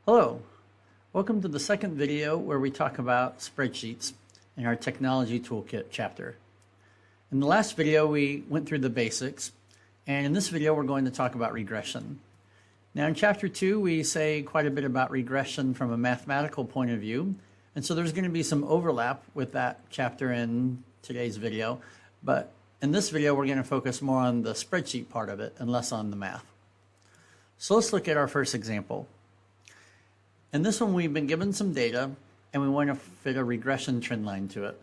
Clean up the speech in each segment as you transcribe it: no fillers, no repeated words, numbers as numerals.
Hello, welcome to the second video where we talk about spreadsheets in our Technology Toolkit chapter. In the last video, we went through the basics, and in this video, we're going to talk about regression. Now in chapter 2, we say quite a bit about regression from a mathematical point of view, and so there's going to be some overlap with that chapter in today's video, but in this video, we're going to focus more on the spreadsheet part of it and less on the math. So let's look at our first example. In this one, we've been given some data and we want to fit a regression trend line to it.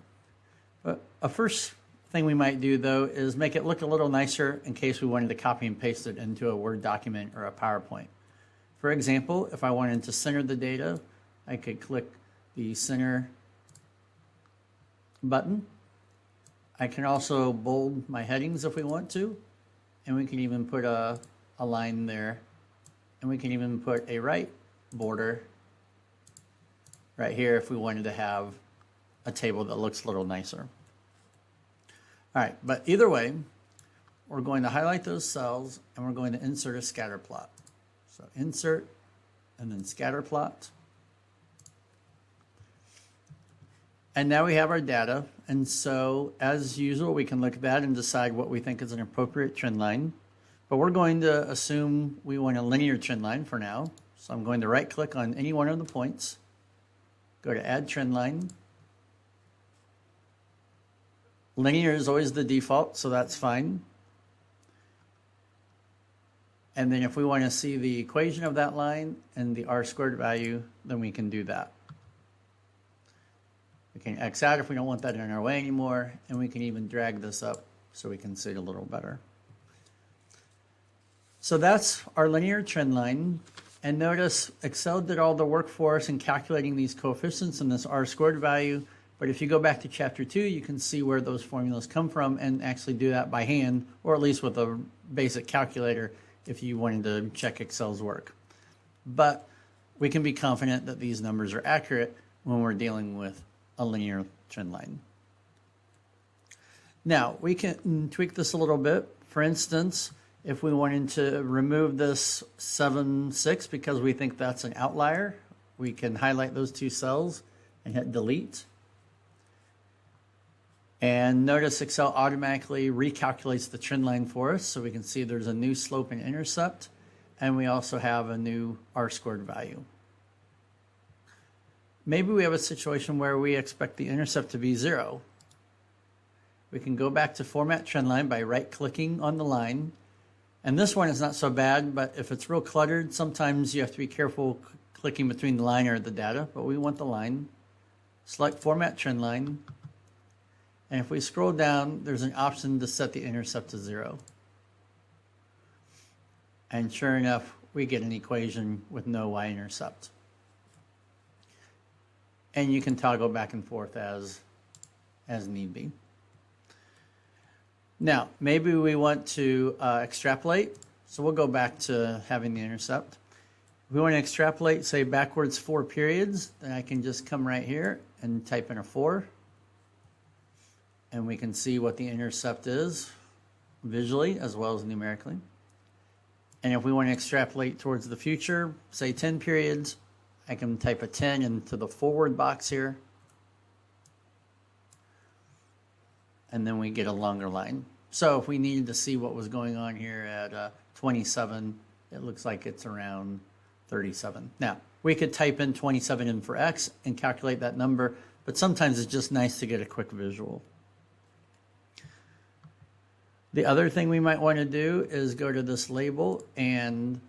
But a first thing we might do though is make it look a little nicer in case we wanted to copy and paste it into a Word document or a PowerPoint. For example, if I wanted to center the data, I could click the center button. I can also bold my headings if we want to, and we can even put a line there, and we can even put a right border right here if we wanted to have a table that looks a little nicer. All right, but either way, we're going to highlight those cells and we're going to insert a scatter plot. So insert and then scatter plot. And now we have our data. And so as usual, we can look at that and decide what we think is an appropriate trend line. But we're going to assume we want a linear trend line for now. So I'm going to right click on any one of the points, go to add trend line. Linear is always the default, so that's fine. And then if we want to see the equation of that line and the r² value, then we can do that. We can X out if we don't want that in our way anymore, and we can even drag this up so we can see it a little better. So that's our linear trend line. And notice Excel did all the work for us in calculating these coefficients and this r² value. But if you go back to chapter 2, you can see where those formulas come from and actually do that by hand, or at least with a basic calculator if you wanted to check Excel's work. But we can be confident that these numbers are accurate when we're dealing with a linear trend line. Now, we can tweak this a little bit. For instance, if we wanted to remove this 7-6 because we think that's an outlier, we can highlight those two cells and hit delete. And notice Excel automatically recalculates the trend line for us, so we can see there's a new slope and intercept, and we also have a new r² value. Maybe we have a situation where we expect the intercept to be 0. We can go back to Format Trend Line by right-clicking on the line. And this one is not so bad, but if it's real cluttered, sometimes you have to be careful clicking between the line or the data, but we want the line. Select Format Trend Line. And if we scroll down, there's an option to set the intercept to 0. And sure enough, we get an equation with no y-intercept. And you can toggle back and forth as need be. Now, maybe we want to extrapolate, so we'll go back to having the intercept. If we want to extrapolate, say, backwards 4 periods, then I can just come right here and type in a 4. And we can see what the intercept is visually as well as numerically. And if we want to extrapolate towards the future, say 10 periods, I can type a 10 into the forward box here. And then we get a longer line. So if we needed to see what was going on here at 27, it looks like it's around 37. Now, we could type in 27 in for X and calculate that number, but sometimes it's just nice to get a quick visual. The other thing we might want to do is go to this label and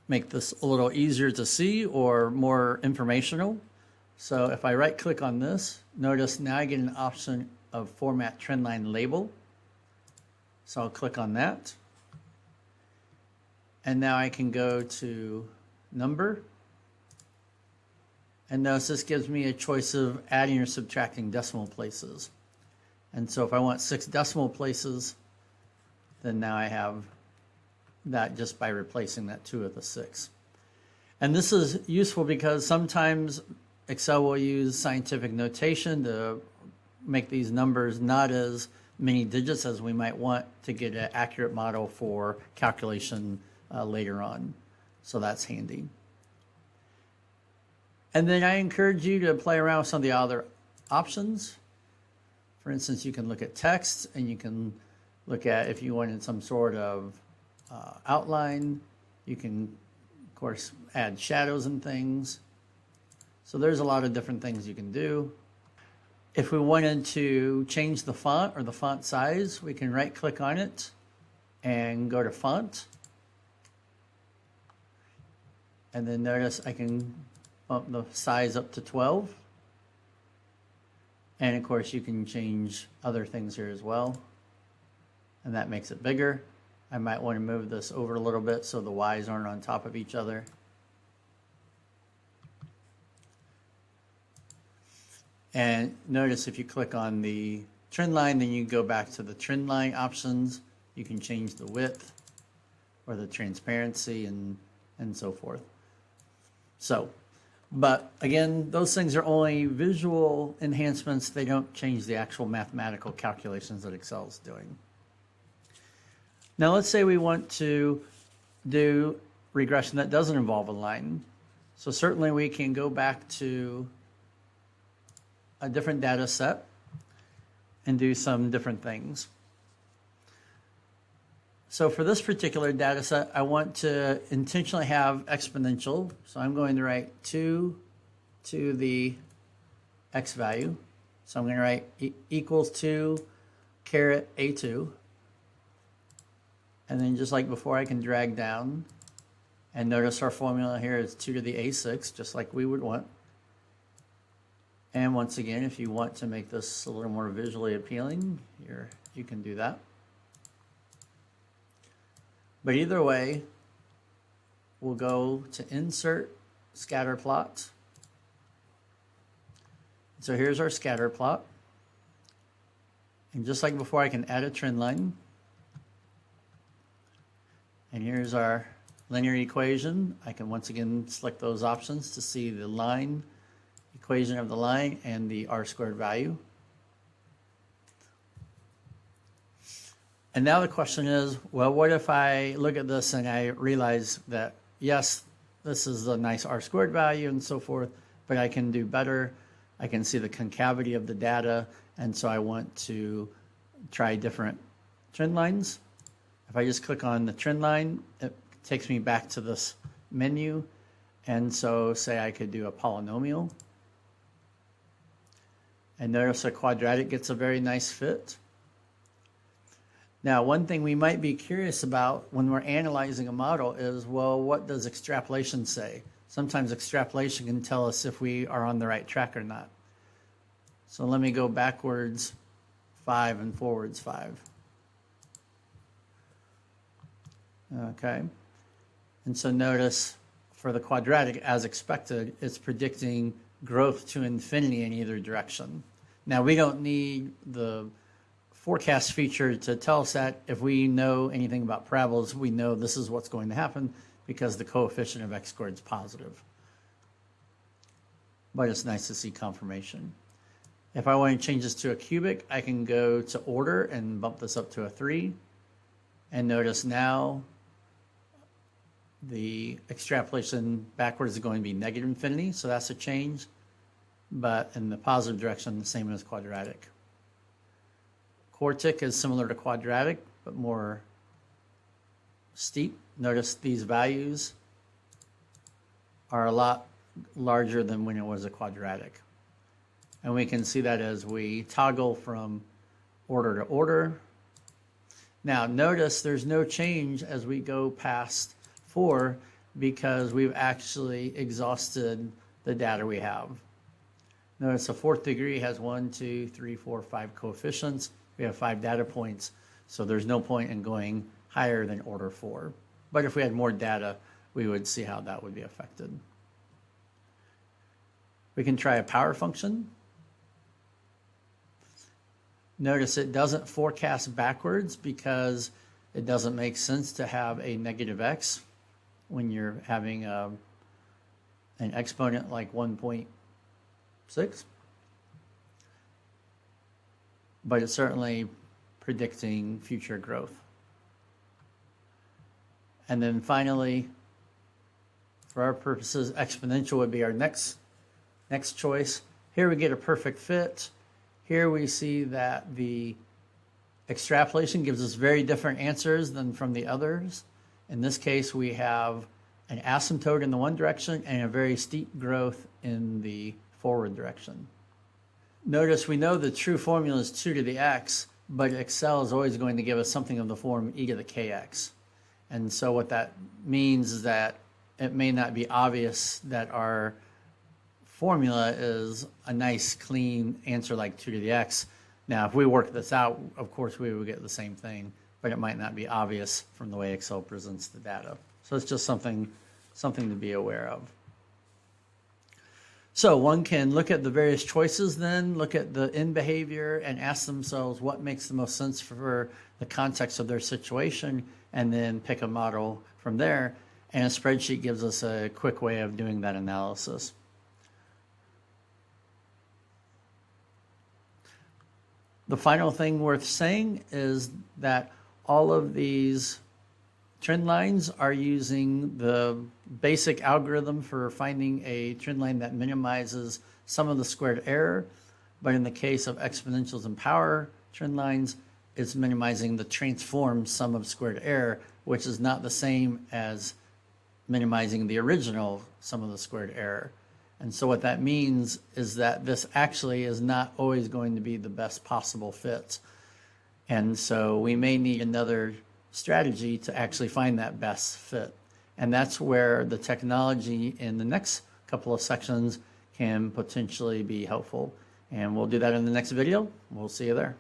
make this a little easier to see or more informational. So if I right click on this, notice now I get an option of Format Trendline Label. So I'll click on that. And now I can go to Number. And notice this gives me a choice of adding or subtracting decimal places. And so if I want 6 decimal places, then now I have that just by replacing that 2 with a 6. And this is useful because sometimes Excel will use scientific notation to make these numbers not as many digits as we might want to get an accurate model for calculation later on. So that's handy. And then I encourage you to play around with some of the other options. For instance, you can look at text, and you can look at if you wanted some sort of outline. You can, of course, add shadows and things. So there's a lot of different things you can do. If we wanted to change the font or the font size, we can right-click on it and go to Font. And then notice I can bump the size up to 12. And of course, you can change other things here as well. And that makes it bigger. I might want to move this over a little bit so the Y's aren't on top of each other. And notice if you click on the trend line, then you go back to the trend line options. You can change the width or the transparency and so forth. So, but again, those things are only visual enhancements. They don't change the actual mathematical calculations that Excel's doing. Now let's say we want to do regression that doesn't involve a line. So certainly we can go back to a different data set and do some different things. So for this particular data set, I want to intentionally have exponential. So I'm going to write 2 to the x value. So I'm going to write equals 2 caret a2. And then just like before, I can drag down. And notice our formula here is 2 to the a6, just like we would want. And once again, if you want to make this a little more visually appealing, you can do that. But either way, we'll go to Insert, Scatter Plot. So here's our scatter plot. And just like before, I can add a trend line. And here's our linear equation. I can once again select those options to see the line, equation of the line, and the r-squared value. And now the question is, well, what if I look at this and I realize that, yes, this is a nice r-squared value and so forth, but I can do better. I can see the concavity of the data, and so I want to try different trend lines. If I just click on the trend line, it takes me back to this menu. And so say I could do a polynomial. And notice a quadratic gets a very nice fit. Now, one thing we might be curious about when we're analyzing a model is, well, what does extrapolation say? Sometimes extrapolation can tell us if we are on the right track or not. So let me go backwards 5 and forwards 5. Okay. And so notice for the quadratic, as expected, it's predicting growth to infinity in either direction. Now, we don't need the forecast feature to tell us that. If we know anything about parabolas, we know this is what's going to happen because the coefficient of x squared is positive. But it's nice to see confirmation. If I want to change this to a cubic, I can go to order and bump this up to a 3. And notice now the extrapolation backwards is going to be negative infinity, so that's a change. But in the positive direction, the same as quadratic. Quartic is similar to quadratic, but more steep. Notice these values are a lot larger than when it was a quadratic. And we can see that as we toggle from order to order. Now notice there's no change as we go past 4 because we've actually exhausted the data we have. Notice the fourth degree has 1, 2, 3, 4, 5 coefficients. We have 5 data points, so there's no point in going higher than order 4. But if we had more data, we would see how that would be affected. We can try a power function. Notice it doesn't forecast backwards because it doesn't make sense to have a negative x when you're having an exponent like 1.6. But it's certainly predicting future growth. And then finally, for our purposes, exponential would be our next Next choice, here we get a perfect fit. Here we see that the extrapolation gives us very different answers than from the others. In this case, we have an asymptote in the one direction and a very steep growth in the forward direction. Notice we know the true formula is 2 to the x, but Excel is always going to give us something of the form e to the kx. And so what that means is that it may not be obvious that our formula is a nice clean answer like 2 to the x. Now, if we work this out, of course, we would get the same thing, but it might not be obvious from the way Excel presents the data. So it's just something to be aware of. So one can look at the various choices then, look at the end behavior and ask themselves what makes the most sense for the context of their situation, and then pick a model from there. And a spreadsheet gives us a quick way of doing that analysis. The final thing worth saying is that all of these trend lines are using the basic algorithm for finding a trend line that minimizes sum of the squared error. But in the case of exponentials and power trend lines, it's minimizing the transformed sum of squared error, which is not the same as minimizing the original sum of the squared error. And so what that means is that this actually is not always going to be the best possible fit. And so we may need another strategy to actually find that best fit. And that's where the technology in the next couple of sections can potentially be helpful. And we'll do that in the next video. We'll see you there.